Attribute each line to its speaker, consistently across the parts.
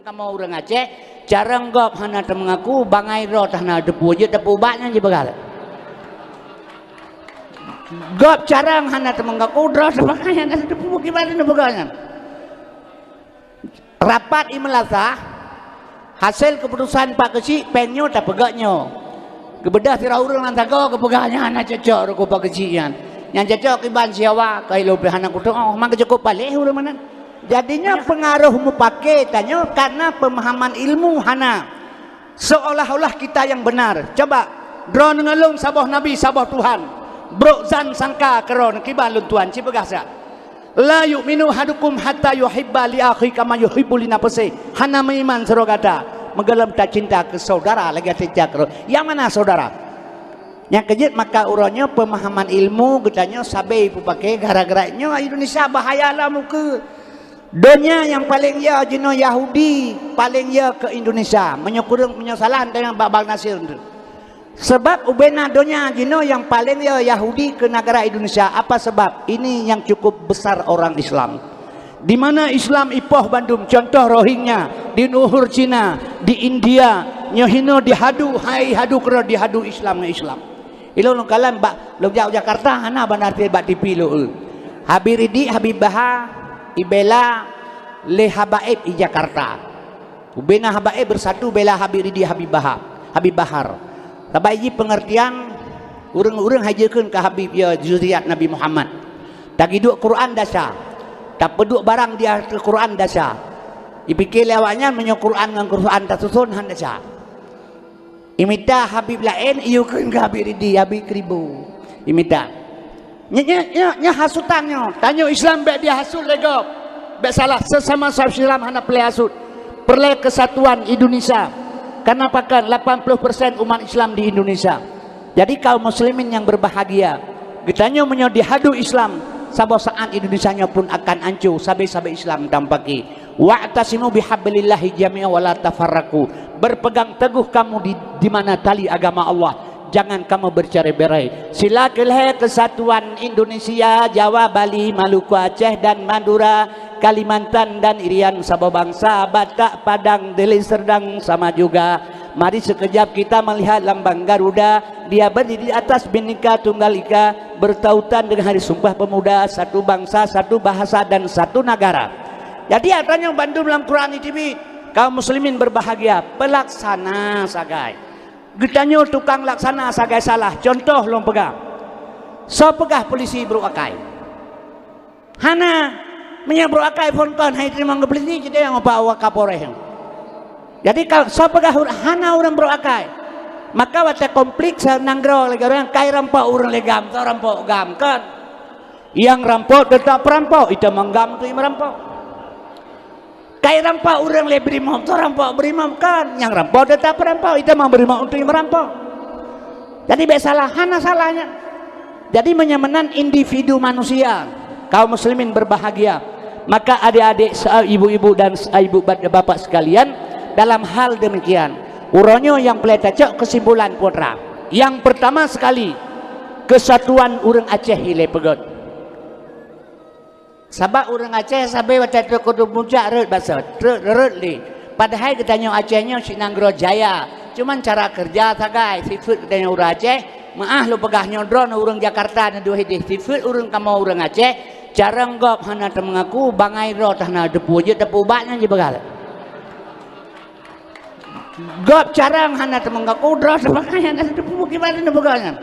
Speaker 1: kamu orang Aceh jarang gop hana mengaku bangai ro tahna depu je depu baknya je begal gop jarang hana mengaku ro bangai hana depu gimana begalnya rapat imelasa hasil keputusan Pak Kecik penyo tak pegaknya kebedah tira urang lantago kepegahnya hana cocok ro Pak Kecikian yang cocok iban siawa kai lo behana kutu oh mang cukup balik urang mana jadinya pengaruh mu pakai tanya karena pemahaman ilmu hana seolah-olah kita yang benar coba drone ngelung sabah nabi sabah Tuhan bro zan sangka keron kibalun Tuhan cipegasa la yu'minu hadukum hatta yuhibba li akhi kama yuhibbu li nafsi hana meiman serogata menggelam tak cinta ke saudara lagi sejak yang mana saudara yang kejut maka urangnya pemahaman ilmu getanya sabai pakai gara-garanya Indonesia bahayalah muka dunia yang paling ya jino Yahudi paling ya ke Indonesia menyokurung penyesalan dengan Babal Nasir sebab ubena dunia jino yang paling ya Yahudi ke negara Indonesia apa sebab ini yang cukup besar orang Islam di mana Islam ipoh Bandung contoh Rohingya di Nuhur Cina di India nyohino dihadu hai hadu kero dihadu Islam ilo lo kalam bak lo jauh Jakarta hana bandar bak TV lo Habiridi Habibah Ibela le habaib di Jakarta ubena habaib bersatu bela Habiridi Habibahar tabai pengertian urang-urang hajekeun ka Habib ya zuriat Nabi Muhammad tak hidup Quran dasa tak peduk barang dia ke Quran dasa dipikir lewatnya menyo Quran dengan Quran tak susun han dasa imita Habib lain ieukeun ka Habiridi Habib kribu imita nya hasutannya tanya Islam bek dia hasut legop bek salah sesama sahabat Islam hana pelai hasut perlai kesatuan Indonesia karena pakan 80% umat Islam di Indonesia jadi kaum muslimin yang berbahagia getanya menyo dihadu Islam sabah saat Indonesia nya pun akan hancur sabai-sabai Islam dampaki wa'tasimu bihablillahi jami'a wala tafarraqu berpegang teguh kamu di mana tali agama Allah jangan kamu bercerai-berai silakan kesatuan Indonesia Jawa Bali Maluku Aceh dan Madura Kalimantan dan Irian sabah bangsa Batak Padang Deli Serdang sama juga mari sekejap kita melihat lambang Garuda dia berdiri di atas Bhinneka Tunggal Ika bertautan dengan Hari Sumpah Pemuda satu bangsa satu bahasa dan satu negara jadi artinya Bandung dalam Quran ini kaum muslimin berbahagia pelaksana sagai getanya tukang laksana sagai salah contoh lo pegang so pegah polisi bro akai hana punya bro akai phone kon hai terima ngebeli jadi yang apa awak kapolres jadi kalau so pegah hana orang bro akai maka wate konflik sananggro lagi orang kai rampok orang legam so rampok gam kan yang rampok tetap perampok itu menggam tu yang merampok kai rampok orang le berimam tu rampok berimam kan yang rampok tetap rampok itu mau berimam untuk yang merampok jadi besalah hana salahnya jadi menyamakan individu manusia kaum muslimin berbahagia maka adik-adik ibu-ibu dan ibu bapak sekalian dalam hal demikian uronyo yang peletacok kesimpulan putra yang pertama sekali kesatuan urang Aceh ile pegot sabab orang Aceh sampai waktu itu kudu puncak rut bahasa rut li padahal katanya Acehnya Sinanggro Jaya cuman cara kerja sagai sifat katanya orang Aceh maah lu pegahnya drone orang Jakarta dan dua hidih sifat orang kamu orang Aceh jarang gop hana mengaku bangai ro tahna depu je depu baknya je begal gop jarang hana mengaku drone bangai hana depu gimana begalnya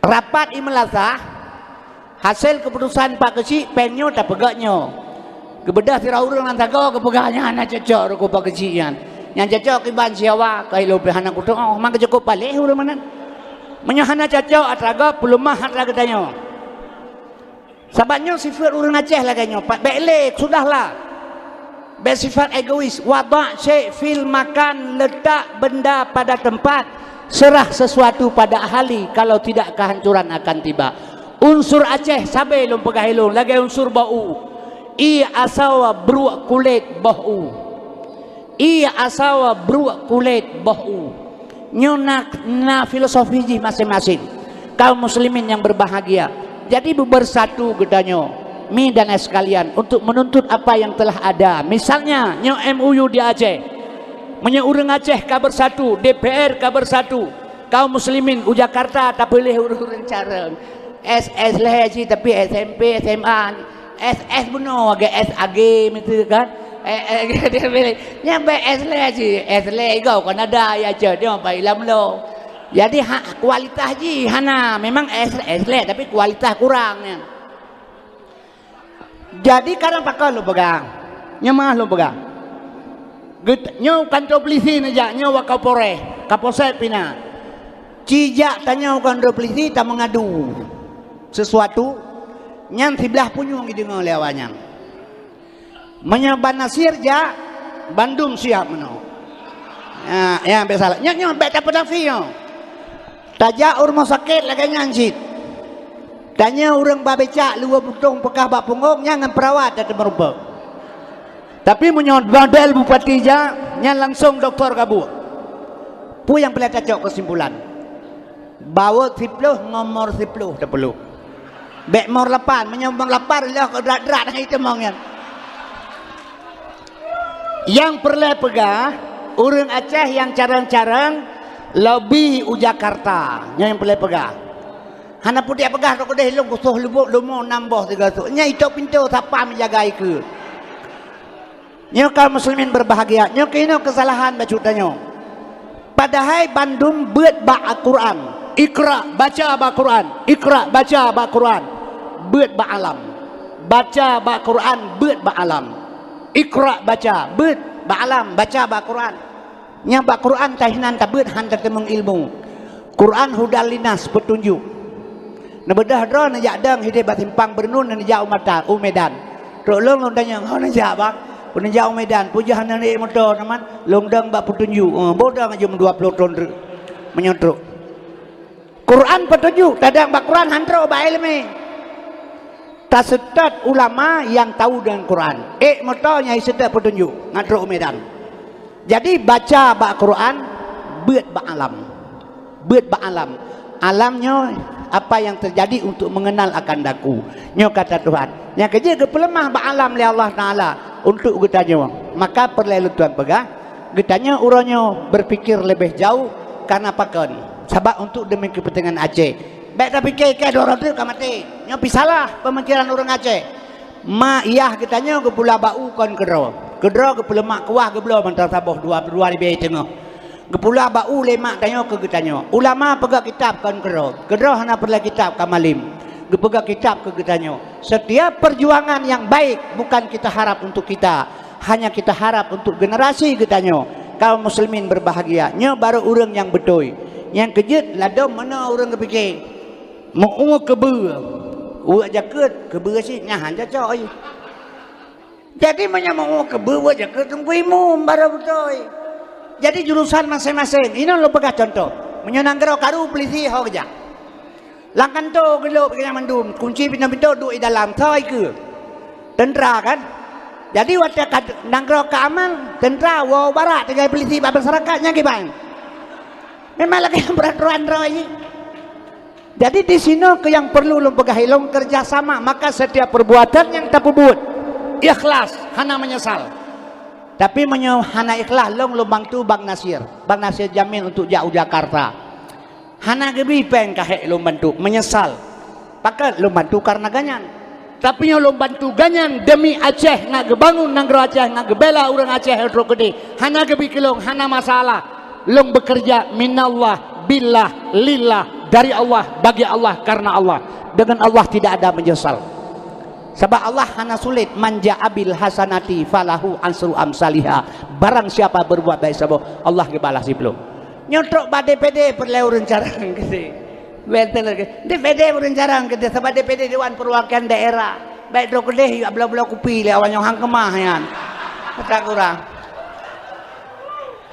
Speaker 1: rapat imelasa hasil keputusan Pak Kecik penyo tak pegaknya kebedah tira urang lantago kepegahnya anak cocok ro Pak Kecikian yang cocok iban siawa kai lo behana kutu oh mang cukup balik urang mana menyahana cocok atraga pelumah atraga tanya sababnya sifat urang Aceh laganya Pak belek sudahlah bersifat egois wada' syai' fil makan letak benda pada tempat serah sesuatu pada ahli kalau tidak kehancuran akan tiba unsur Aceh sabai lom pegahilung lagi unsur bau i asawa beruak kulit bau i asawa beruak kulit bau nyonak na filosofi masing-masing kaum muslimin yang berbahagia jadi bersatu gedanya Mi dan S sekalian, untuk menuntut apa yang telah ada. Misalnya nyo MUU di Aceh, menyo urang Aceh ka bersatu, DPR ka bersatu, kaum muslimin u Jakarta tak boleh urang cara SS lah sih, tapi SMP SMA SS beno agak SAG gitu kan. Dia pilih nyampe S lah sih, S lah kau kan ada ya je dia apa ilam lo. Jadi kualitas ji hana memang S lah tapi kualitas kurangnya. Jadi kadang pakai lo pegang, nyamah lo pegang. Nyo kantor polisi aja, nyo wakapore, kapolsek pina. Cijak tanya kantor polisi tak mengadu sesuatu, nyan sebelah punyung gitu ngolewanya. Menyoban Nasir ja, Bandung siap meno. Ya biasa. Nyo bet apa nafio. Tajak rumah sakit lagi nyanjit. Tanya orang babecak luar putung pekah bak punggong nyangan perawat ada merubah. Tapi menyod model bupati ja nyan langsung doktor kabu. Pu yang pelita cok kesimpulan. Bawa 10 ngomor 10 tak perlu. Bek mor 8 menyambang 8 lah ke drat-drat itu mongnya. Yang perlu pegah orang Aceh yang carang-carang lebih u Jakarta yang perlu pegah. Hana putih pegah rok deh long kusuh lubuk lumo nambah 300. Nya itu pintu siapa menjaga iku. Nyo kaum muslimin berbahagia. Nyo kena kesalahan bacutanyo. Padahal Bandung buat ba Al-Quran. Iqra baca ba Quran. Iqra baca ba Quran. Buat ba alam. Baca ba Quran buat ba alam. Iqra baca buat ba alam baca ba Quran. Nya ba Quran tahinan tabut han temung ilmu. Quran hudal linas petunjuk. Nabedah dro na jadang hide batimpang bernun na jauh mata Medan. Ro long long tanya ngau na jabak. Pun jauh Medan puja hanan e motor teman longdang bak petunjuk. Bodang aja 20 ton menyotruk. Quran petunjuk tadang bak Quran hantro ba ilmu. Tasetat ulama yang tahu dengan Quran. Motornya setat petunjuk ngatro Medan. Jadi baca bak Quran buat bak alam. Buat bak alam. Alamnya apa yang terjadi untuk mengenal akan daku. Nyo kata Tuhan. Yang kerja ke pelemah ba alam li Allah Taala untuk getanya. Maka perlu Tuhan pegah. Getanya uronyo berpikir lebih jauh karena pakon. Sebab untuk demi kepentingan Aceh. Baik tapi ke dorong tu mati. Nyo pisalah pemikiran orang Aceh. Ma iyah getanya ke pula bau kon kedro. Kedro ke pelemak kuah ke belah mentang sabah 2 ribu tengah. Gepula bau lemak tanya ke getanya. Ulama pegang kitab kan kedro. Kedro hana perlu kitab kamalim. Gepegang kitab ke getanya. Setiap perjuangan yang baik bukan kita harap untuk kita, hanya kita harap untuk generasi getanya. Kaum muslimin berbahagia. Nya baru orang yang betul. Yang kejut ladom mana orang kepikir. Mau kebe. Uak jaket kebe sih nyahan cocok. Jadi mau kebe uak jaket tunggu imum baru betul. Jadi jurusan masing-masing. Ini lo pegang contoh. Menyenang gero karu polisi ho kerja. Langkan tu gelo pegang mandum. Kunci pintu-pintu duduk di dalam. Thai ke. Tentera kan. Jadi waktu nanggro keaman. Tentera wow barat. Tegai polisi masyarakatnya gimana. Memang lagi peraturan roy. Jadi di sini ke yang perlu lo pegang hilong kerjasama. Maka setiap perbuatan yang tak buat. Ikhlas. Hana menyesal. Tapi hana ikhlas long lubang tu Bang Nasir. Bang Nasir jamin untuk jauh Jakarta. Hana gebi peng kahek lo bantu menyesal. Pakai lo bantu karena ganyan. Tapi lo bantu ganyan demi Aceh nak gebangun nanggro Aceh nak gebela orang Aceh hidro gede. Hana gebi kilong hana masalah. Long bekerja minallah billah lillah dari Allah bagi Allah karena Allah. Dengan Allah tidak ada menyesal. Sebab Allah hana sulit manja abil hasanati falahu ansru amsaliha. Barang siapa berbuat baik sebab Allah kebalas belum. Nyotrok ba DPD perlu rencarang gede. Betul lagi. DPD rencarang gede sebab DPD Dewan Perwakilan Daerah. Baik dok gede abla-abla kupi le awan yang hang kemah yan. Kata kurang.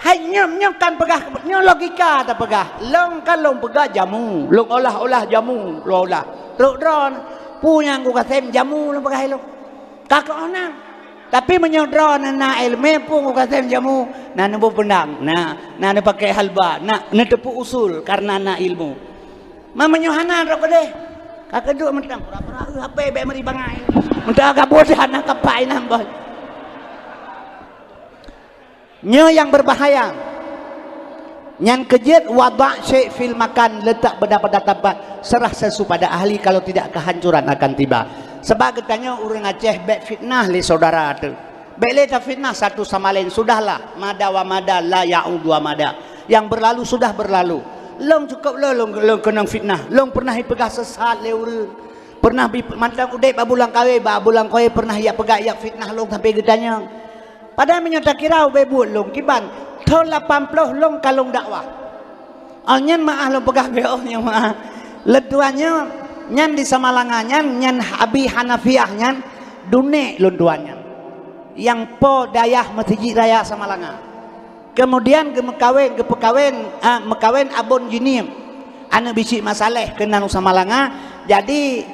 Speaker 1: Hai nyom kan pegah nyom logika tak pegah. Long kan long pegah jamu. Long olah-olah jamu, lo olah. Ron punya aku kasem jamu lo pakai lo kakak orang tapi menyodron na ilmu pun aku kasem jamu na nubu pendang na pakai halba na tepu usul karena na ilmu mamanya hana rok deh Kedua mentang pura-pura apa be meri bangai. Mentang agak bodoh nak kapai nambah. Nya yang berbahaya. Yang kejut wada' syai' fil makan, letak benda pada tempat, serah sesu pada ahli, kalau tidak kehancuran akan tiba. Sebab katanya orang Aceh bek fitnah le saudara tu. Bek le ta fitnah satu sama lain, sudahlah mada wa mada la ya'ud wa mada. Yang berlalu sudah berlalu. Long cukup long kena fitnah. Long pernah pegah sesat le urang. Pernah mantang udai babulang kawe, babulang kowe pernah ya pegah ya fitnah long sampai gedanya. Padahal menyata kirau bebut long kiban tahun 80 long kalong dakwah. Alnyan maah long pegah beo nya maah. Leduannya nyan di Samalangannya nyan Abi Hanafiah nyan dunek lunduannya. Yang po dayah Masjid Raya Samalanga. Kemudian mekawin abon jinim. Anu bisi masalah kena nu Samalanga. Jadi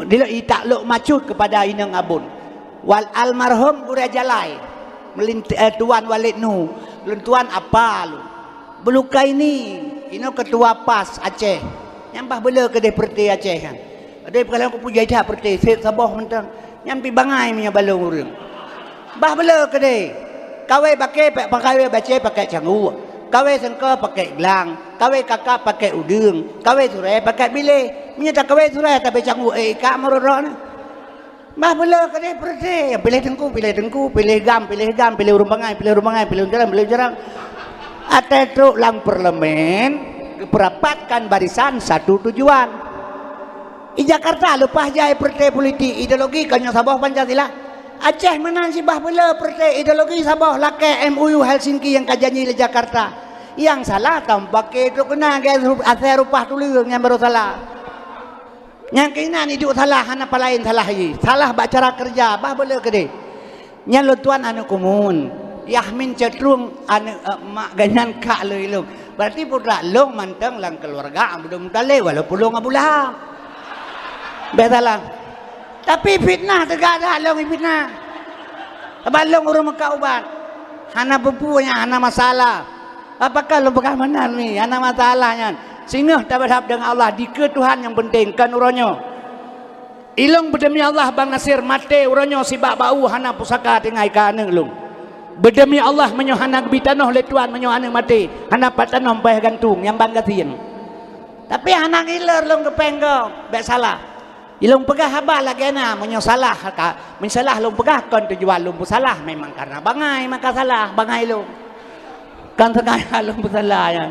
Speaker 1: dia takluk macut kepada inang abon. Wal almarhum Gura Jalai tuan Walid Nu tuan apa lu beluka ini ketua PAS Aceh nyambah bela kedai perti Aceh kan ada kalau aku puja dah perti sabah mentang nyampi bangai punya balong urang bah bela kedai kawe pakai baca pakai canggu kawe sengka pakai gelang kawe kakak pakai udung kawe surai pakai bile menyata kawe surai tapi canggu kak merorok. Bah bela kadai perde, pilih dengku, pilih gam, pilih urung bangai, pilih jarang. Atau lang parlemen berapatkan barisan satu tujuan. Di Jakarta lupa jaya perde politik ideologi kanya Sabah Pancasila. Aceh menang si bah bela perde ideologi Sabah lakai MUU Helsinki yang kajanji di Jakarta. Yang salah tampaknya itu kena asal rupah tulis yang baru salah. Yang kainan itu salah hana palain salah ye salah cara kerja bah boleh kede nya lutuan anu kumun yahmin cetrung anu mak ganyan ka leuy berarti putra long manteng lang keluarga belum tale walaupun long abulah betalah tapi fitnah tegada long fitnah abalong urang maka ubat hana pupunya hana masalah apakah lo bagaimana ni hana masalahnya sehingga tak berhab dengan Allah di Tuhan yang penting kan uronyo ilung berdemi Allah Bang Nasir mate uronyo si bau hana pusaka tengai kaneng lung berdemi Allah menyo hana gebitanoh le Tuhan menyo hana mate hana patanom payah gantung yang Bang Gatin tapi hana ngiler lung kepenggo bek salah ilung pegah habah lagi na menyo salah mensalah lung pegah kon tujuan lung salah memang karena bangai maka salah bangai lung kan sekaya lung salah ya.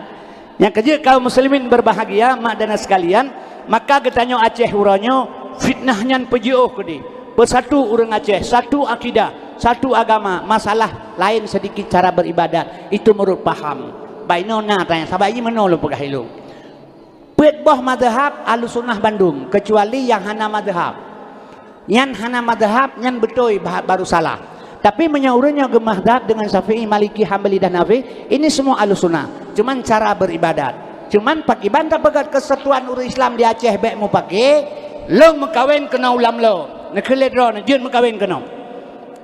Speaker 1: Yang kedua kaum muslimin berbahagia mak dan sekalian maka getanyo Aceh uronyo fitnahnya pejuh kedi bersatu urang Aceh satu akidah satu agama masalah lain sedikit cara beribadat itu menurut paham bainona tanya sabai menolo pegah ilung petboh mazhab Ahlussunnah Bandung kecuali yang hana mazhab yang hana mazhab yang betul baru salah. Tapi menyaurnya gemazhab dengan Syafi'i, Maliki, Hambali dan Hanafi ini semua Ahlussunnah. Cuman cara beribadat. Cuman pakai bantah pegat kesatuan urat Islam di Aceh bek mau pakai long mekawin kena ulam lo. Nekelet ro nejun mekawin kena.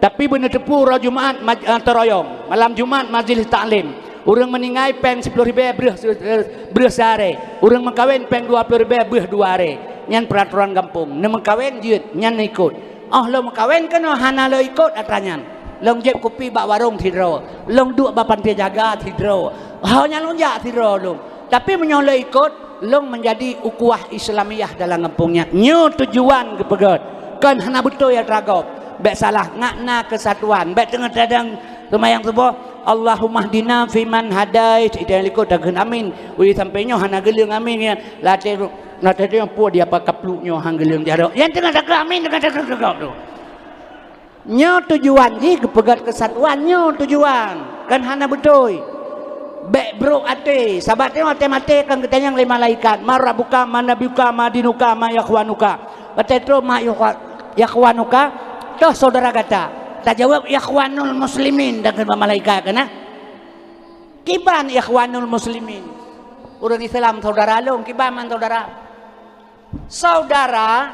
Speaker 1: Tapi bener tepu ro Jumaat teroyong. Malam Jumaat majlis taklim. Urang meningai peng 10.000 beureuh sehari. Urang mekawin peng 20.000 beureuh 2 hari. Nyan peraturan kampung. Ne mekawin jeut nyan ikut. Oh lo mekawin kena hana lo ikut atanyan. Long jeb kopi bak warung tidro. Long duk bapan dia jaga tidro. Hanya long jak tidro long. Tapi menyolo ikut long menjadi ukuah Islamiyah dalam kampungnya. Nyu tujuan kepegat. Kan hana betul ya tragop. Bek salah ngakna kesatuan. Bek tengah-tengah semayang subuh Allahumma hdina fiman hadait ida likut dagen amin. Wi sampainya hana geuleuh amin ya. Latih yang puas dia pakai peluknya hanggelung jaro. Yang tengah dak amin tengah dak tu. Nyo tujuan ni kepegat kesatuannya tujuan. Kan hana betul. Bek bro ate, sabatnya mate kan ketanya yang lima malaikat. Marabuka manabiuka madinuka ma yakhwanuka. Kata itu ma yakhwanuka toh saudara kata. Tak jawab yakhwanul muslimin dengan malaikat kana. Kiban yakhwanul muslimin. Urang Islam saudara long kiban man saudara. Saudara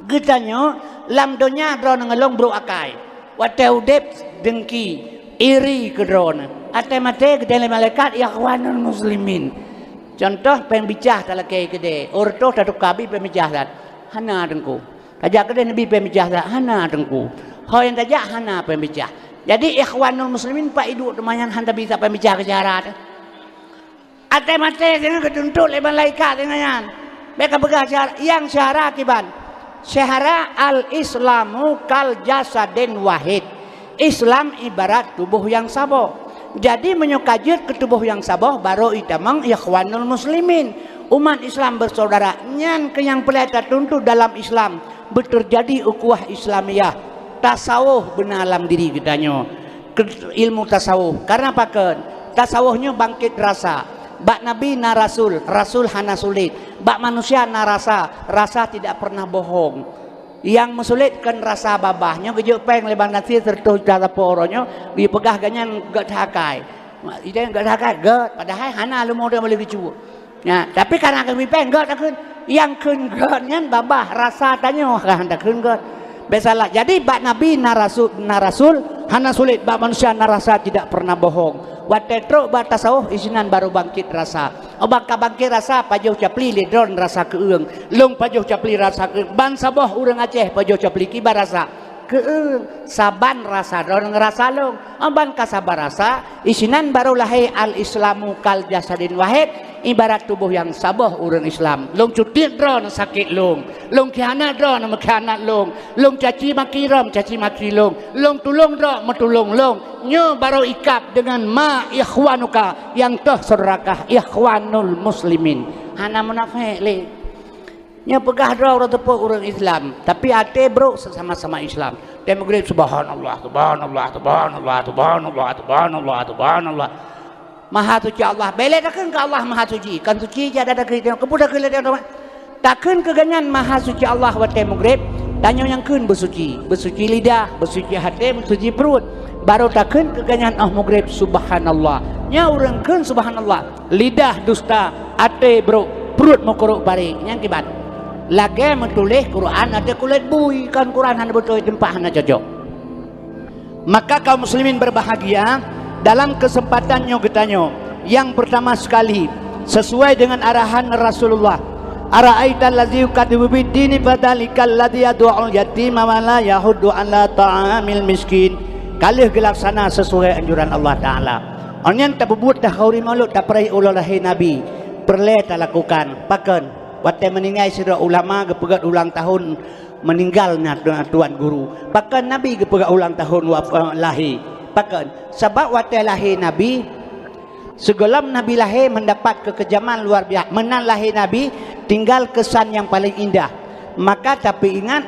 Speaker 1: getanyo lam donya drone ngelong bro akai wateu dep dengki iri ke drone ate mate gedele malaikat yakhwanul muslimin Contoh pembicah talake kede. Orto tatu kabi pembicah dat. Hana dengku. Tajak kede nabi pembicah dat. Hana dengku. Hoyan tajak hana pembicah. Jadi ikhwanul muslimin pak idu temanyan hanta bisa pembicah ke jarat. Ate mate dengan ketuntut leban laika dengan yan. Mereka begah yang syahara kiban. Syahara al-islamu kal jasadin wahid. Islam ibarat tubuh yang saboh. Jadi menyukajit ke tubuh yang saboh baru itamang ikhwanul muslimin. Umat Islam bersaudara. Nyan ke yang pelita tuntut dalam Islam. Berterjadi ukuah Islamiyah. Tasawuf benar dalam diri kitanya. Ilmu tasawuf. Karena apa kan? Tasawufnya bangkit rasa. Bak Nabi na Rasul. Rasul hana sulit. Bak manusia na rasa. Rasa tidak pernah bohong. Yang mesulitkan rasa babahnya kejuk peng leban nasi tertuh cara poronya dia pegah ganyan gak hakai. Ide gak hakai gak padahal hana lu model boleh bicu. Ya, tapi karena kami peng gak takun yang kun gaknya babah rasa tanya kan tak kun gak. Besalah. Jadi bak Nabi na Rasul hana sulit bak manusia na rasa tidak pernah bohong. Watetro bak tasawuf isinan baru bangkit rasa. Obak bangkit rasa pajuh capli ledron rasa keung. Long pajuh capli rasa keung. Ban saboh urang Aceh pajuh capli kibar rasa keung. Saban rasa don ngerasa long. Ban kasabar rasa isinan baru lahir al-islamu kal jasadin wahid. Ibarat tubuh yang saboh urang Islam. Long cutit dron sakit long. Long khianat dron mekhianat long. Long caci maki rom caci maki long. Long tulung dron metulung long. Nyo baru ikap dengan ma ikhwanuka yang toh saudarakah ikhwanul muslimin. Hana munafik le. Nyo pegah dro orang tepuk urang Islam. Tapi ate bro sama-sama Islam. Dia mengucap subhanallah, subhanallah, subhanallah, subhanallah, subhanallah, subhanallah. Maha suci Allah. Bele takkan ke Allah maha suci. Kan suci je ada kriteria. Kemudian ke lihat takkan keganyan maha suci Allah wa temugrib. Tanya yang kun bersuci. Bersuci lidah, bersuci hati, bersuci perut. Baru takkan keganyan mugrib subhanallah. Nya urang kun subhanallah. Lidah dusta, hati bro, perut mukuruk baring. Yang kibat. Lagi menulis Quran ada kulit bui. Kan Quran hanya betul tempat hanya cocok. Maka kaum muslimin berbahagia. Dalam kesempatannya getanyo yang pertama sekali sesuai dengan arahan Rasulullah ara'aital ladzi yukadibu bid-dini fadzalikal ladzi yad'ul yatima wa la yahuddu 'ala ta'amil miskin kalih gelaksana sesuai anjuran Allah taala onyan tabubut dah kauri malut tak perai ulah nabi perle tak lakukan paken wate meninggal sira ulama gepegat ulang tahun meninggalnya tuan guru paken nabi gepegat ulang tahun lahir pakan sebab waktu lahir Nabi segelam Nabi lahir mendapat kekejaman luar biasa menang lahir Nabi tinggal kesan yang paling indah maka tapi ingat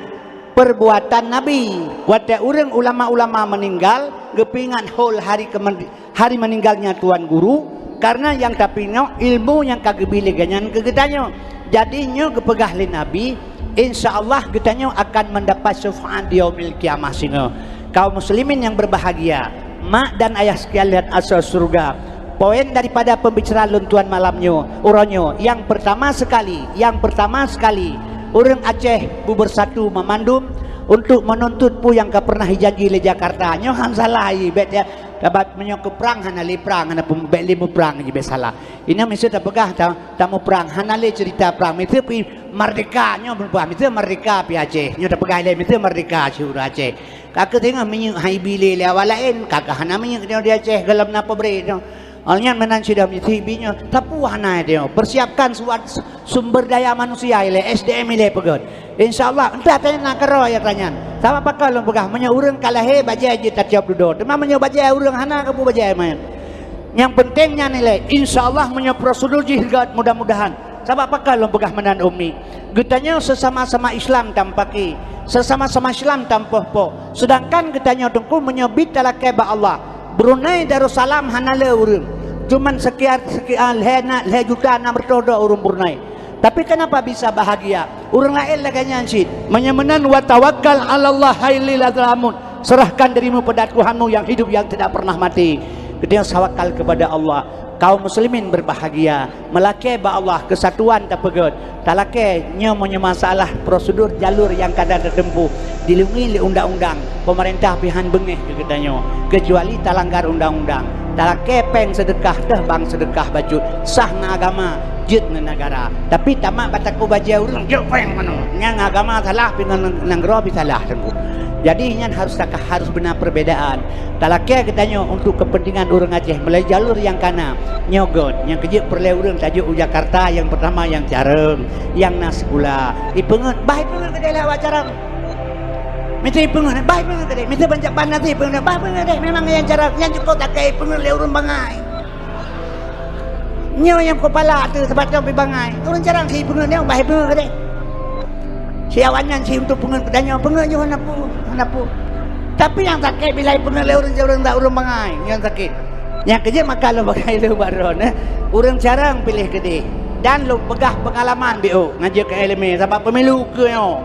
Speaker 1: perbuatan Nabi waktu orang ulama-ulama meninggal gepingan whole hari meninggalnya tuan guru karena yang tapi ilmu yang kagebili ganyan kegetanyo jadinya kepegah li Nabi insyaallah getanyo akan mendapat syafaat di yaumil kiamah sino. Kaum muslimin yang berbahagia, mak dan ayah sekalian asal surga. Poin daripada pembicaraan luntuan malamnya, uronyo yang pertama sekali, orang Aceh bersatu memandum untuk menuntut pu yang ke pernah hijanji le Jakarta. Nyo han salah bet ya dapat menyok perang hana le perang hana pembek le perang je salah. Ini mesti tak pegah tamu perang hana le cerita perang mesti pi merdeka nyo berbuat mesti merdeka pi Aceh. Nyo tak pegah le mesti merdeka syurah Aceh. Kakak tengah menyuk hai bile le awalain kakak hana menyuk dia Aceh gelam napa bre no. Alnya menan sudah mitibinya tapu hana dia persiapkan sumber daya manusia ile SDM ile pegot. Insyaallah entah tanya karo ya tanya. Sama pakal long pegah menyuk urang kalahe bajai je tak jawab duduk. Tema menyuk bajai urang hana kapu bajai main. Yang pentingnya nilai insyaallah menyuk prosedur jihad mudah-mudahan. Sama pakal long pegah menan umi. Getanya sesama-sama Islam tampaki. Sesama-sama Islam tampoh-poh. Sedangkan getanya dengku menyebut talakai ba Allah. Brunei Darussalam hanale urun. Cuman sekian le juta 600 urun Brunei. Tapi kenapa bisa bahagia? Urang lain laganya ansid. Menyemenan wa tawakkal 'ala Allah hailil azamun. Serahkan dirimu pada Tuhanmu yang hidup yang tidak pernah mati. Ketika tawakal kepada Allah. Kaum muslimin berbahagia. Melake ba Allah kesatuan tak pegot. Talake nya masalah prosedur jalur yang kadang tertempuh dilindungi oleh undang-undang pemerintah pihan bengeh kegedanyo kecuali talanggar undang-undang talake peng sedekah teh bang sedekah baju sah agama wujud dengan negara. Tapi tamak bataku baca urang jauh peng mano. Yang agama salah dengan nanggro salah tengku. Jadi yang harus benar perbedaan. Talakia katanya untuk kepentingan orang Aceh melalui jalur yang kana nyogot yang kerja perle urang tajuk Jakarta yang pertama yang Careng, yang Naskula. Ipengen baik pengen kedai lawat Careng. Mesti pengen baik pengen kedai. Mesti banyak panati pengen baik pengen kedai. Memang yang Careng yang cukup tak kai pengen le urang bangai. Nyo yang kepala tu sebab tu pergi bangai. Urang Careng si pengen dia baik pengen kedai. Siawannya si untuk pengen kedainya pengen je hanapu. Tapi yang sakit bila pengen le urang tak urang bangai yang sakit. Yang kerja maka lo pakai lu baron urang Careng pilih kedai dan lo pegah pengalaman bio ngaji ke LMA sebab pemilu ke yo.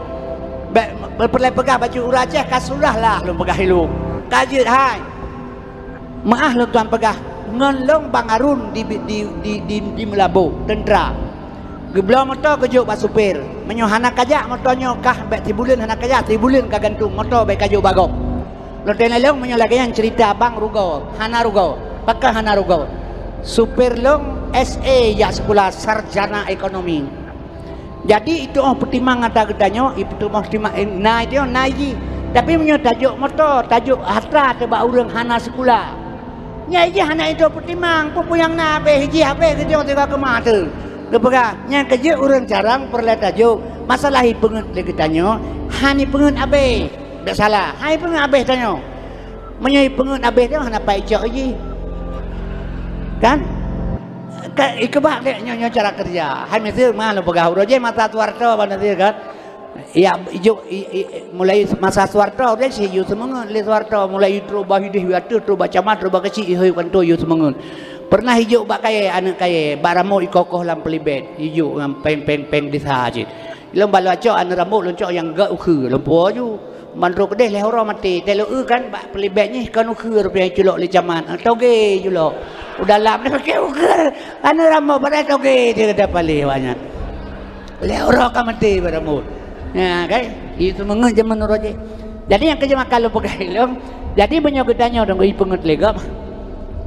Speaker 1: Perle pegah baju urang Aceh kasurah lah lo pegah lu. Kaji hai. Maah lo tuan pegah ngelong Bang Arun di Melabu tentera. Geblau motor kejuk bak supir. Menyo hanak kajak motornya kah bek tibulen hanak kajak tibulen ka gantung motor bek kajuk bagok. Lo tenelong menyo lagi yang cerita Bang Rugo, Hana Rugo, pakar Hana Rugo. Supir long SA ya sekolah sarjana ekonomi. Jadi itu pertimbangan kata katanya itu pertimbangan nah itu naiji. Tapi menyo tajuk motor, tajuk harta tebak urang Hana sekolah. Nya iji Hana itu pertimbang pupuyang na be hiji hape kerja tiga ke mata. Kepada yang kerja orang Careng perlu tajuk masalah pengen lagi tanya hani pengen abe tak salah hani pengen abe tanya menyai pengen abe tu hana pai cok je kan ikebak dia nyonya cara kerja hai mesti mana pegah roje mata tuarto mana dia kan ya ijo mulai masa tuarto dia si yu semengun le tuarto mulai tro bahidih watu tro baca mat tro bakeci ihoi kanto yu semengun. Pernah hijau bak kaya anak kaya baramo ikokoh lam pelibet hijau ngam peng di sajid. Lom balaco anak rambut loncok yang gak ukhu lompo ju mandro kedeh lehoro mati telo kan bak pelibetnya kan ukhu rupiah culok le jaman toge julok udah lam dia pakai ukhu anak rambut pada toge dia kata pali banyak lehoro kan mati baramo ya kan itu mengen zaman roje. Jadi yang kerja makan lo pakai lom jadi banyak ketanya orang goi pengut legam.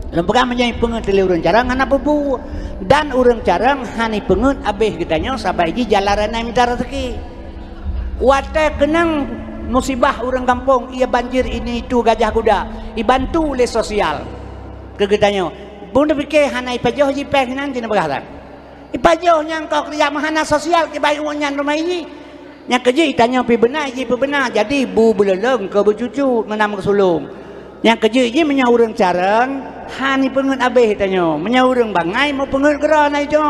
Speaker 1: Lempang menjadi pengen tele urang Careng anak bebu dan urang Careng hani pengen abeh kitanya sampai ji jalaran minta rezeki. Wate kenang musibah urang kampung ia banjir ini itu gajah kuda dibantu oleh sosial. Kegetanya bunda fikir hana ipajoh ji peng nanti na bagatan. Ipajoh nyang kau kerja mahana sosial ke bayu nyan rumah ini. Yang kerja itanya pi benar ji pi benar jadi bu beleleng ke bercucu menam ke sulung. Yang kerja ji menyau urang Careng hani pengen abeh tanya menyau urang bangai mau pengen gerana itu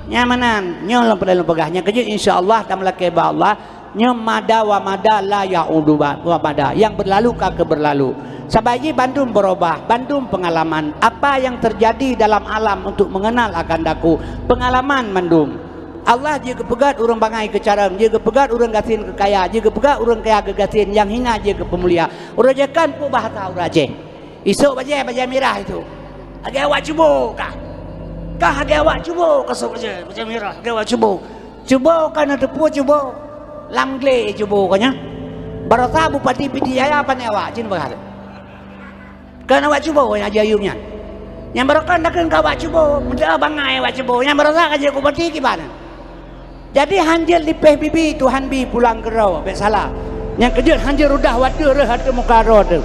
Speaker 1: nyamanan nyolong pada lempagahnya kerja insyaallah tamlah ke Allah nyamada wa mada la yaudu wa mada yang berlalu ke berlalu sabaji Bandung berubah Bandung pengalaman apa yang terjadi dalam alam untuk mengenal akan daku pengalaman Bandung Allah jika pegat urang bangai ke Careng jika pegat urang gasin ke kaya jika pegat urang kaya ke gasin yang hina jika pemulia urang jekan pu bahasa urang Aceh isuk baja merah itu agak awak cubo kah agak awak cubo kasuk baja merah agak awak cubo kan ada pu cubo lamgle cubo kanya barasa bupati Pidijaya apa ni awak cin bahasa kan awak cubo yang aja yumnya yang barakan nak kan awak cubo muda bangai awak cubo yang barasa aja bupati gimana jadi hanjil di PBB Tuhan bi pulang ke raw salah yang kejut hanjil udah waduh rehat muka raw tu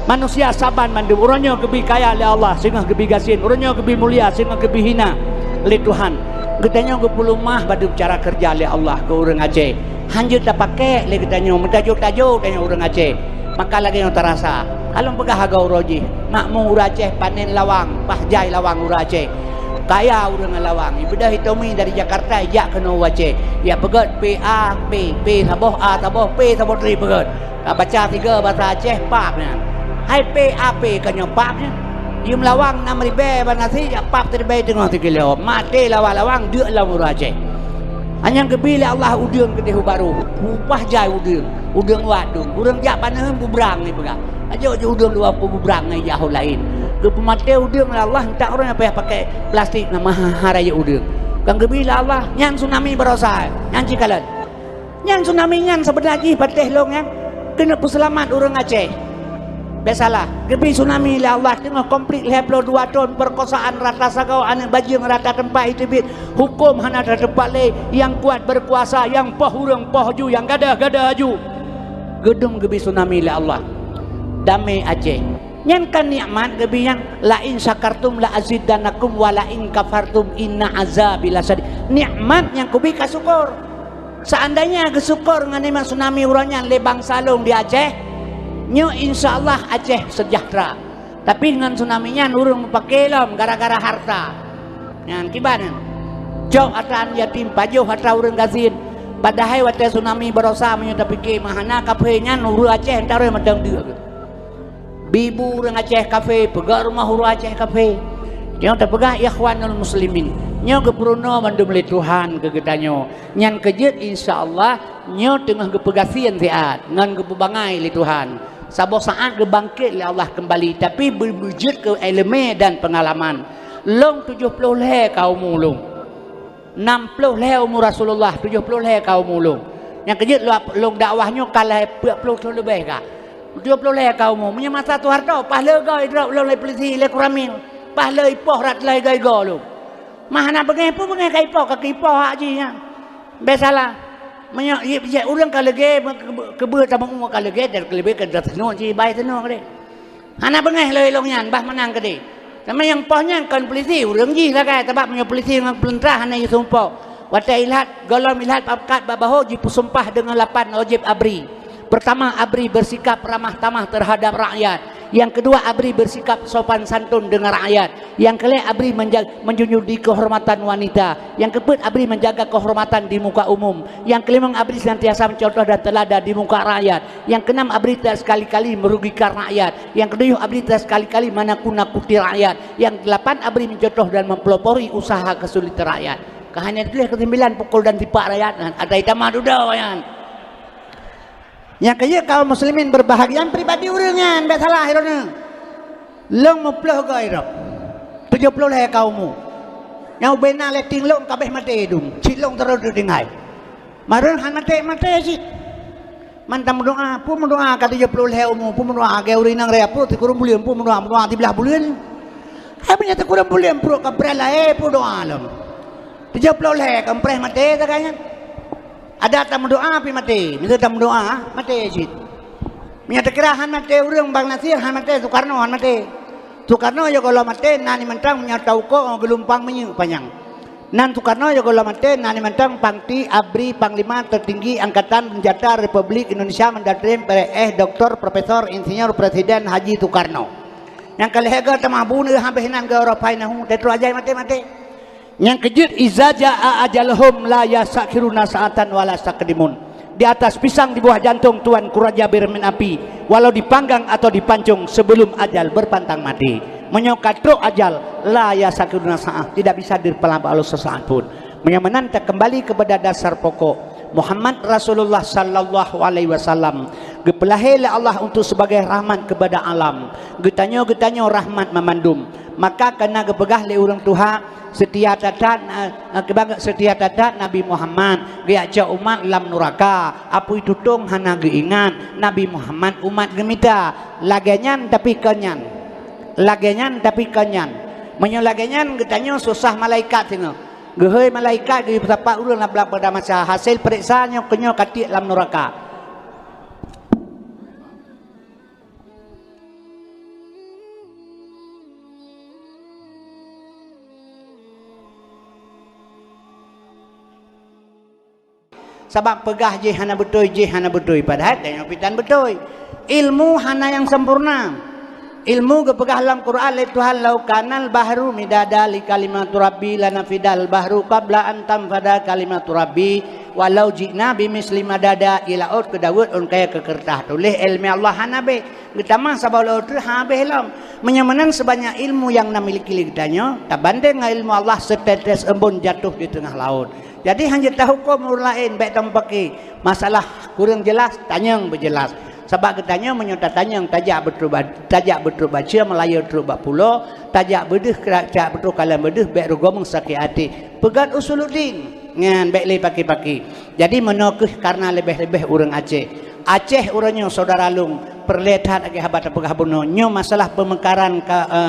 Speaker 1: manusia saban mandum orangnya kebi kaya oleh Allah sehingga kebi gasin orangnya kebi mulia sehingga kebi hina oleh Tuhan katanya ke puluh mah badu cara kerja oleh Allah ke orang Aceh hanjut tak pakai le katanya mentajuk-tajuk tanya orang Aceh maka lagi yang terasa kalau pegah agak roji makmu orang Aceh panen lawang pahjai lawang orang Aceh kaya orang lawang ibadah hitomi dari Jakarta ijak ke Aceh ya pegat PA P saboh A saboh P saboh tri pegat baca tiga bahasa Aceh papnya hai PAP kanya papnya dia melawang 6,000 banasi ya pap terbaik tengah 3 kilo mati lawang dia lawan Aceh hanya kebila Allah udang ke dehu baru upah jai udang wadung udang jak panahan bubrang ni pegang aja udang dua bubrang ni jauh lain ke pemati udang Allah tak orang apa pakai plastik nama haraya udang kan kebila Allah yang tsunami berosa yang cikalan yang tsunami yang sebenarnya patih long yang kena puselamat orang Aceh Biasalah, gebi tsunami lah Allah tengah komplit 22 tahun perkosaan rata sagau anak bajing rata tempat itu bit hukum hana ada tempat le yang kuat berkuasa yang poh urang poh ju yang gadah ju gedung gebi tsunami lah Allah damai Aceh nyankan nikmat gebi yang la in syakartum la azidanakum wa la in kafartum inna azabi lasadid nikmat yang kubi kasyukur seandainya kesyukur ngan tsunami urangnya le bangsa long di Aceh nyo insyaallah Aceh sejahtera tapi dengan tsunami-nya nurung pakai lom gara-gara harta yang kibana jauh atan yatim pajuh hatra urang gazin padahal wate tsunami berosa menyudah pikir mahana kafe-nya nuru Aceh entar madang dia bibu urang Aceh kafe pegak rumah huru Aceh kafe nyo terpegah ikhwanul muslimin nyo kepuruno mandum le Tuhan kegedanyo nyan kejut insyaallah nyo tengah kepegasian siat ngan kepubangai le Tuhan sabo saat gebangkit oleh Allah kembali tapi berwujud ke elemen dan pengalaman long 70 leh kaum mulung 60 leh umur Rasulullah 70 leh kaum mulung yang kejut long dakwahnya kalah 40 lebih kah 70 leh kaum mulung punya masa tu harta pahala gai drop long le polisi le kuramil pahala ipoh rat lai gai go lu mahana bengai pun bengai kai ipoh ka ipoh hak ji nya biasalah menyak ya urang kalege kebe tabang umur kalege dan kelebe ke datno ji bai teno kade hana bengeh leuy long nyan bah menang kade sama yang pohnya kan polisi urang ji sakai sebab punya polisi dengan pelentrah hana yu sumpah wata ilhat golom ilhat pakat babaho ji sumpah dengan 8 wajib abri pertama abri bersikap ramah tamah terhadap rakyat yang kedua abri bersikap sopan santun dengan rakyat yang kelima abri menjunjung di kehormatan wanita yang keempat abri menjaga kehormatan di muka umum yang kelima abri senantiasa mencontoh dan teladan di muka rakyat yang keenam abri tidak sekali-kali merugikan rakyat yang ketujuh abri tidak sekali-kali menakut-nakuti rakyat yang delapan abri mencontoh dan mempelopori usaha kesulitan rakyat hanya itulah kesembilan pukul dan tipak rakyat ada itamah duda wayan yang kaya kaum muslimin berbahagia yang pribadi urangnya enggak salah irona long muploh ga irap 70 le kaummu yang bena leting long kabeh mate dum cilong terus dengai marun han mate sih mantam doa pu mendoa ka 70 le ummu pu mendoa ge urinang re apu ti kurum bulian pu mendoa ti belah bulian habnya ti kurum bulian pro ka brala pu doa alam 70 le kampres mate sakanya ada tamu doa api mati minta tamu doa mati jid menyata kirahan mati urang bang Nasir han mati Soekarno han mati Soekarno ya kalau mati nani mentang menyata uko gelumpang menyu panjang nan Soekarno ya kalau mati nani mentang pangti abri panglima tertinggi angkatan senjata Republik Indonesia mendatrim Dr. Profesor Insinyur Presiden Haji Soekarno yang kalihega tamah bunuh habehinan ke Eropai nahu tetru aja mati yang kejut iza jaa ajalhum la yasakiruna sa'atan wala sakdimun di atas pisang di bawah jantung Tuan Kuraja bermin api walau dipanggang atau dipancung sebelum ajal berpantang mati menyokat truk ajal la yasakiruna sa'ah tidak bisa dipelabak Allah sesaat pun menanti kembali kepada dasar pokok Muhammad Rasulullah sallallahu alaihi wasallam gepelahai Allah untuk sebagai rahmat kepada alam getanyo rahmat memandum maka kena gepegah le urang Tuhan setia tatat Nabi Muhammad geaja umat lam nuraka apu itu tung hana geingat Nabi Muhammad umat gemita lagenyan tapi kenyan menyolagenyan getanyo susah malaikat tengok gehoi malaikat di betapa urang labla pada masa hasil periksaannya kenyo katik lam nuraka sebab pegah je hana betul padahal tengok pitan betul ilmu hana yang sempurna ilmu kepegah dalam Quran oleh Tuhan lau kanal bahru midada li kalimatur rabbi lanafidal bahru qabla an tanfada kalimatur rabbi walau jina bimisli madada ila ut ke Daud on kaya ke kertas tulis ilmu Allah hana be kita mah sabau tu habe lam menyamanan sebanyak ilmu yang namiliki kitanya tak banding dengan ilmu Allah setetes embun jatuh di tengah laut. Jadi hanya tahu hukum orang lain baik tampaki masalah kurang jelas tanyang berjelas sebab ketanya menyota tanyang tajak betul baca Melayu betul bak pulau tajak bedeh tajak betul kalam bedeh baik rugomong sakit hati pegat usuluddin ngan baik le paki-paki jadi menokeh karena lebih-lebih orang Aceh orangnya saudara lung perlihat agi habat pagahabuno nyo masalah pemekaran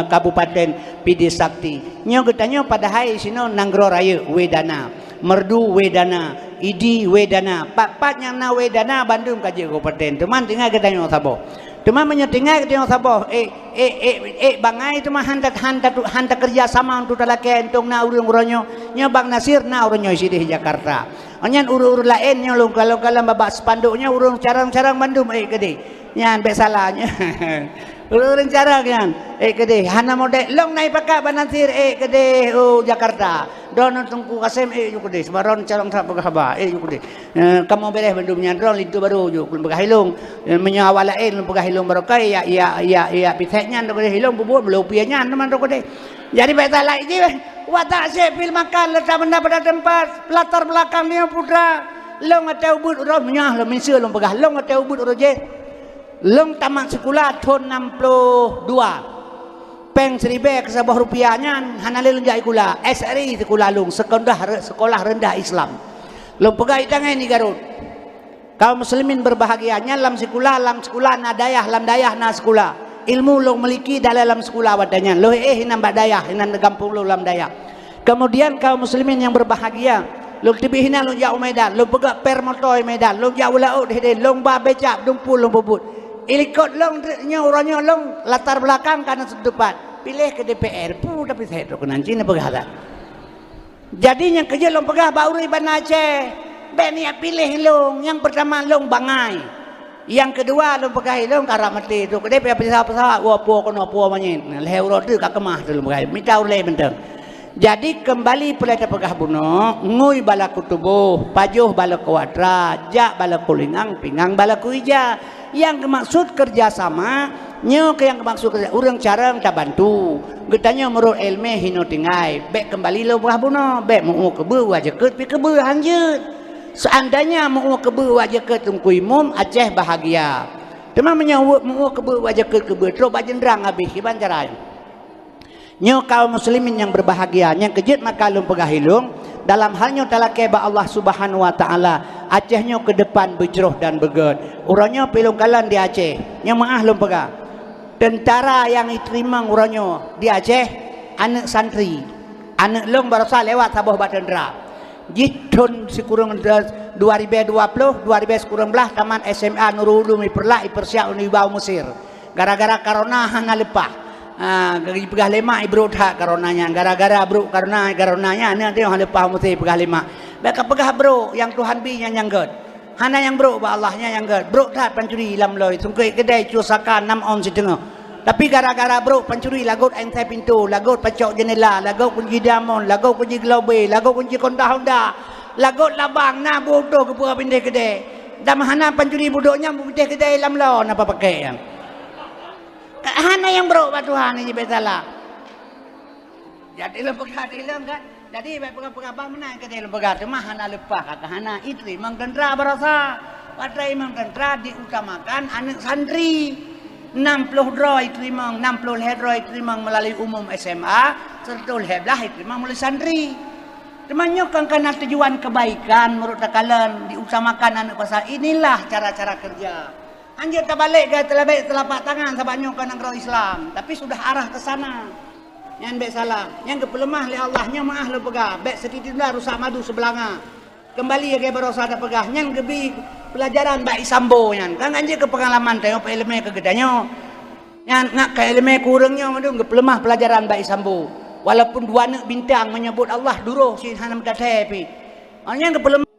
Speaker 1: kabupaten PD Sakti nyo getanyo pada hai sino nanggro raya wedana merdu wedana idi wedana pat yang na wedana Bandung kaji kabupaten teman tinggal getanyo sabo teman menyetinggal getanyo sabo bangai itu mah hanta kerja sama untuk talake entong na urung uronyo nyo Bang Nasir na uronyo isi di Jakarta onyan urur lain nyo lo kalau babak spanduknya urung carang-carang Bandung gede nyan be salahnya urung carang yan gede hana mode long nai pakak Banasir gede Jakarta don tungku kasem yu gede sebaron carang sa pagahaba yu gede kamu beres Bandung nyan ron itu baru yu pagahilung menyawala pagahilung baru kai ya piteknya gede hilung bubut melupianya teman gede jadi be salah iki watak sepil makan letak benda pada tempat latar belakang dia putra long atau ubud udah menyah lo mensia long pegah long atau ubud udah je long tamat sekolah tahun 62 peng seribe ke sebuah rupiahnya hanale long jai kula SRI sekolah long sekolah rendah Islam long pegah itangai ni Garut kaum muslimin berbahagianya lam sekolah na dayah lam dayah na sekolah ilmu lo memiliki dalam sekolah wadanya lo hinam badayah hinam gampung lo lam dayah kemudian kaum muslimin yang berbahagia lo tibi hina lo jauh Medan lo pegak per motor Medan lo jauh laut hede lo ba becak dumpul lo bubut ilikot lo nya orangnya lo latar belakang karena sedepan pilih ke DPR pu tapi saya tu kenanci na pegah jadinya kerja lo pegah baru Iban Aceh benia pilih lo yang pertama lo bangai yang kedua lo pegai lo karamati tu kedai pesawat wapo kono wapo manyin leheu rotu kakemah tu lo pegai mitau le benteng jadi kembali pelata pegah buno ngui bala kutubuh pajuh bala kuwatra jak bala kulingang pingang bala kuija yang maksud kerjasama nyo ke yang maksud kerja urang carang tak bantu getanya merut elme hino tingai bek kembali lo pegah buno bek mau kebe wajah ket pi kebe hanjeut seandainya mau kebe wajah ke tungkui mum Aceh bahagia teman menyawut mau kebe wajah ke kebe terus bajendrang habis iban caranya nyo kaum muslimin yang berbahagia yang kejut maka lum pegahilung dalam halnya talake ba Allah Subhanahu wa taala Aceh nyo ke depan berjeroh dan beget urangnya pilung kalan di Aceh nyo maah lum pegah tentara yang diterima urangnya di Aceh anak santri anak lum barasa lewat sabah batendra jitun sikurang 2020 kurang belah taman SMA Nurul Ulum Perlak Persiap Unibaw Mesir gara-gara corona hana lepah gagi pegah lema ibro tak coronanya gara-gara bro karena coronanya nanti yang lepah mesti pegah lema baka pegah bro yang Tuhan bi yang nyangget hana yang bro ba Allahnya yang nyangget bro tak pencuri lam loy sungkai kedai cusakan 6 on setengah tapi gara-gara bro pencuri lagut ente pintu lagut pecok jendela lagut kunci diamond lagut kunci globe lagut kunci konda Honda lagut labang na bodoh ke buah pindah kedai dan hana pencuri bodohnya pindah kedai lam lo napa pakai yang hana yang bro ba Tuhan ini besalah jadi lepegah dilem kan jadi pegah-pegah bang menang kedai lepegah mah hana lepah kata hana itu imam tentara berasa pada imam tentara diutamakan anak santri 60 droid limang 60 droid limang melalui umum SMA serta heblah limang melalui santri temannya kan karena tujuan kebaikan menurut kalian diutamakan anak pasal inilah cara-cara kerja anjir tak balik ke telapak tangan sabaknya kan negara Islam tapi sudah arah ke sana yang baik salah yang kepelemah oleh Allahnya maah lo pegah baik setidak rusak madu sebelanga kembali ke berosa ada pegah yang gebi pelajaran baik sambo yang kan anjir ke pengalaman tengok elemen kegedanyo yang ngak ke elemen kurangnya madu kepelemah pelajaran baik sambo walaupun dua anak bintang menyebut Allah duruh si hanam datepi yang kepelemah